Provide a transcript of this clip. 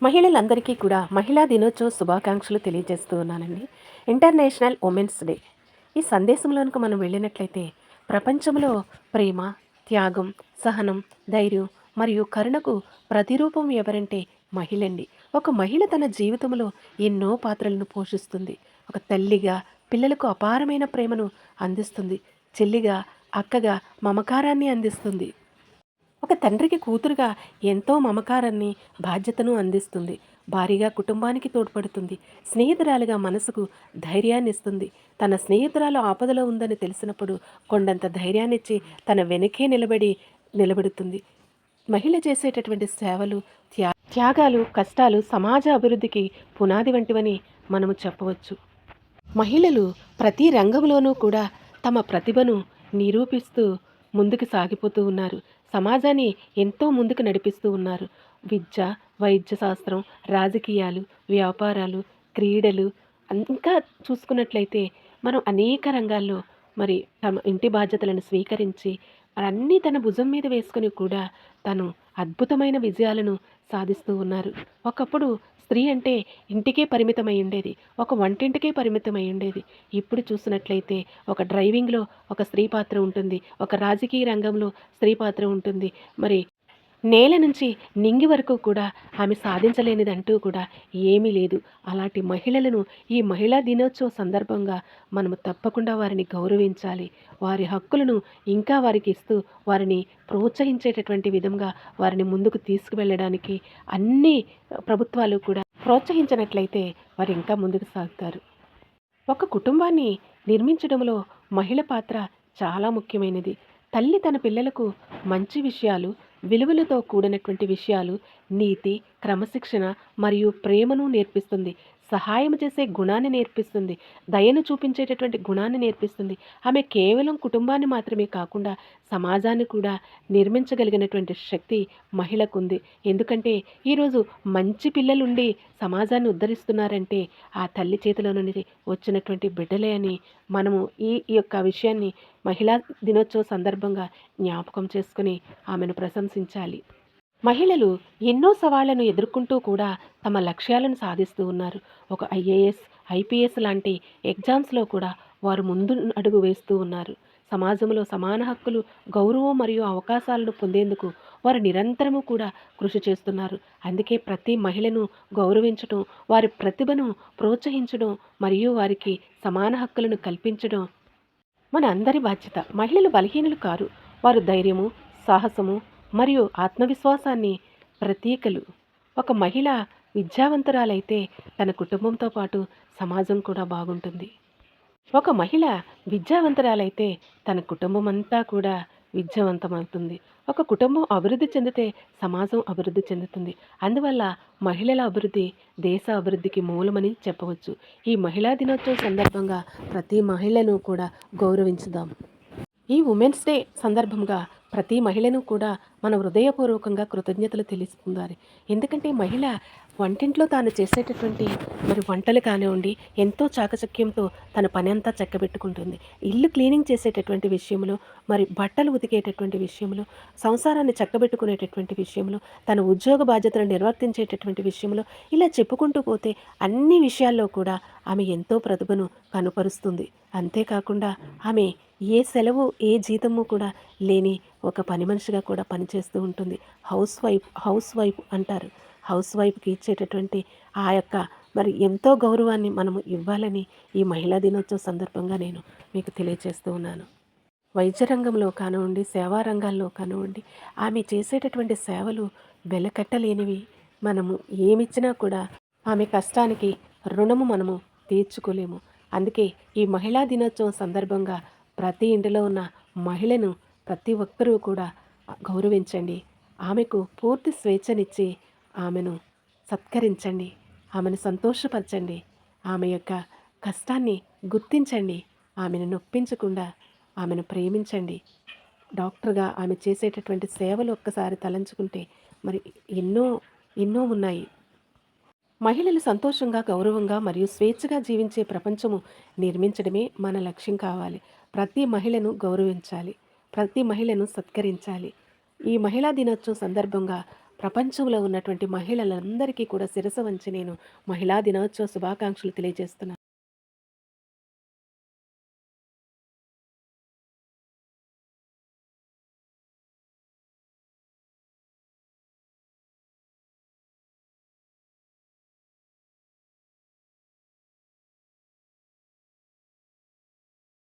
మహిళలందరికీ కూడా మహిళా దినోత్సవ శుభాకాంక్షలు తెలియజేస్తూ ఉన్నానండి. International women's day. ఈ సందేశంలోనికి మనం వెళ్ళినట్లయితే ప్రపంచంలో ప్రేమ, త్యాగం, సహనం, ధైర్యం మరియు కరుణకు ప్రతిరూపం ఎవరంటే మహిళండి. ఒక మహిళ తన జీవితంలో ఎన్నో పాత్రలను పోషిస్తుంది. ఒక తల్లిగా పిల్లలకు అపారమైన ప్రేమను అందిస్తుంది. చెల్లిగా, అక్కగా మమకారాన్ని అందిస్తుంది. ఒక తండ్రికి కూతురుగా ఎంతో మమకారాన్ని, బాధ్యతను అందిస్తుంది. భారీగా కుటుంబానికి తోడ్పడుతుంది. స్నేహితురాలిగా మనసుకు ధైర్యాన్ని ఇస్తుంది. తన స్నేహితురాలు ఆపదలో ఉందని తెలిసినప్పుడు కొండంత ధైర్యాన్నిచ్చి తన వెనకే నిలబడుతుంది. మహిళ చేసేటటువంటి సేవలు, త్యాగాలు, కష్టాలు సమాజ అభివృద్ధికి పునాది వంటివని మనము చెప్పవచ్చు. మహిళలు ప్రతి రంగంలోనూ కూడా తమ ప్రతిభను నిరూపిస్తూ ముందుకు సాగిపోతూ ఉన్నారు. సమాజాన్ని ఎంతో ముందుకు నడిపిస్తూ ఉన్నారు. విద్య, వైద్య శాస్త్రం, రాజకీయాలు, వ్యాపారాలు, క్రీడలు ఇంకా చూసుకున్నట్లయితే మనం అనేక రంగాల్లో మరి తమ ఇంటి బాధ్యతలను స్వీకరించి అన్నీ తన భుజం మీద వేసుకొని కూడా తను అద్భుతమైన విజయాలను సాధిస్తూ ఉన్నారు. ఒకప్పుడు స్త్రీ అంటే ఇంటికే పరిమితమై ఉండేది. ఒక వంటింటికే పరిమితమై ఉండేది. ఇప్పుడు చూసినట్లయితే ఒక డ్రైవింగ్‌లో ఒక స్త్రీ పాత్ర ఉంటుంది. ఒక రాజకీయ రంగంలో స్త్రీ పాత్ర ఉంటుంది. మరి నేల నుంచి నింగి వరకు కూడా ఆమె సాధించలేనిదంటూ కూడా ఏమీ లేదు. అలాంటి మహిళలను ఈ మహిళా దినోత్సవ సందర్భంగా మనము తప్పకుండా వారిని గౌరవించాలి. వారి హక్కులను ఇంకా వారికి ఇస్తూ వారిని ప్రోత్సహించేటటువంటి విధంగా వారిని ముందుకు తీసుకువెళ్ళడానికి అన్ని ప్రభుత్వాలు కూడా ప్రోత్సహించినట్లయితే వారు ఇంకా ముందుకు సాగుతారు. ఒక కుటుంబాన్ని నిర్మించడంలో మహిళ పాత్ర చాలా ముఖ్యమైనది. తల్లి తన పిల్లలకు మంచి విషయాలు, విలువలతో కూడినటువంటి విషయాలు, నీతి, క్రమశిక్షణ మరియు ప్రేమను నేర్పిస్తుంది. సహాయం చేసే గుణాన్ని నేర్పిస్తుంది. దయను చూపించేటటువంటి గుణాన్ని నేర్పిస్తుంది. ఆమె కేవలం కుటుంబాన్ని మాత్రమే కాకుండా సమాజాన్ని కూడా నిర్మించగలిగినటువంటి శక్తి మహిళకుంది. ఎందుకంటే ఈరోజు మంచి పిల్లలుండి సమాజాన్ని ఉద్ధరిస్తున్నారంటే ఆ తల్లి చేతిలో నుండి వచ్చినటువంటి బిడ్డలే అని మనము ఈ యొక్క విషయాన్ని మహిళా దినోత్సవ సందర్భంగా జ్ఞాపకం చేసుకుని ఆమెను ప్రశంసించాలి. మహిళలు ఎన్నో సవాళ్లను ఎదుర్కొంటూ కూడా తమ లక్ష్యాలను సాధిస్తూ ఉన్నారు. ఒక ఐఏఎస్, ఐపీఎస్ లాంటి ఎగ్జామ్స్లో కూడా వారు ముందు అడుగు వేస్తూ ఉన్నారు. సమాజంలో సమాన హక్కులు, గౌరవం మరియు అవకాశాలను పొందేందుకు వారు నిరంతరము కూడా కృషి చేస్తున్నారు. అందుకే ప్రతి మహిళను గౌరవించడం, వారి ప్రతిభను ప్రోత్సహించడం మరియు వారికి సమాన హక్కులను కల్పించడం మన అందరి బాధ్యత. మహిళలు బలహీనులు కారు. వారు ధైర్యము, సాహసము మరియు ఆత్మవిశ్వాసాన్ని ప్రతీకలు. ఒక మహిళ విద్యావంతురాలైతే తన కుటుంబంతో పాటు సమాజం కూడా బాగుంటుంది. ఒక మహిళ విద్యావంతురాలైతే తన కుటుంబం అంతా కూడా విద్యావంతమవుతుంది. ఒక కుటుంబం అభివృద్ధి చెందితే సమాజం అభివృద్ధి చెందుతుంది. అందువల్ల మహిళల అభివృద్ధి దేశ అభివృద్ధికి మూలమని చెప్పవచ్చు. ఈ మహిళా దినోత్సవం సందర్భంగా ప్రతి మహిళను కూడా గౌరవించుదాం. ఈ ఉమెన్స్ డే సందర్భంగా ప్రతి మహిళను కూడా మన హృదయపూర్వకంగా కృతజ్ఞతలు తెలుసుకుందాలి. ఎందుకంటే మహిళ వంటింట్లో తాను చేసేటటువంటి మరి వంటలు కానివ్వండి, ఎంతో చాకచక్యంతో తన పని అంతా చక్కబెట్టుకుంటుంది. ఇల్లు క్లీనింగ్ చేసేటటువంటి విషయంలో, మరి బట్టలు ఉతికేటటువంటి విషయంలో, సంసారాన్ని చక్కబెట్టుకునేటటువంటి విషయంలో, తన ఉద్యోగ బాధ్యతలను నిర్వర్తించేటటువంటి విషయంలో, ఇలా చెప్పుకుంటూ పోతే అన్ని విషయాల్లో కూడా ఆమె ఎంతో ప్రతిభను కనుపరుస్తుంది. అంతేకాకుండా ఆమె ఏ సెలవు, ఏ జీతము కూడా లేని ఒక పని మనిషిగా కూడా పనిచేస్తూ ఉంటుంది. హౌస్ వైఫ్ అంటారు. హౌస్ వైఫ్కి ఇచ్చేటటువంటి ఆ యొక్క మరి ఎంతో గౌరవాన్ని మనము ఇవ్వాలని ఈ మహిళా దినోత్సవ సందర్భంగా నేను మీకు తెలియజేస్తూ ఉన్నాను. వైద్య రంగంలో కానివ్వండి, సేవా రంగాల్లో కానివ్వండి, ఆమె చేసేటటువంటి సేవలు వెలకట్టలేనివి. మనము ఏమిచ్చినా కూడా ఆమె కష్టానికి రుణము మనము తీర్చుకోలేము. అందుకే ఈ మహిళా దినోత్సవం సందర్భంగా ప్రతి ఇంటిలో ఉన్న మహిళను ప్రతి ఒక్కరూ కూడా గౌరవించండి. ఆమెకు పూర్తి స్వేచ్ఛనిచ్చి ఆమెను సత్కరించండి. ఆమెను సంతోషపరచండి. ఆమె యొక్క కష్టాన్ని గుర్తించండి. ఆమెను నొప్పించకుండా ఆమెను ప్రేమించండి. డాక్టర్గా ఆమె చేసేటటువంటి సేవలు ఒక్కసారి తలంచుకుంటే మరి ఎన్నో ఎన్నో ఉన్నాయి. మహిళలు సంతోషంగా, గౌరవంగా మరియు స్వేచ్ఛగా జీవించే ప్రపంచము నిర్మించడమే మన లక్ష్యం కావాలి. ప్రతి మహిళను గౌరవించాలి. ప్రతి మహిళను సత్కరించాలి. ఈ మహిళా దినోత్సవం సందర్భంగా ప్రపంచంలో ఉన్నటువంటి మహిళలందరికీ కూడా శిరస వంచి నేను మహిళా దినోత్సవ శుభాకాంక్షలు తెలియజేస్తున్నాను.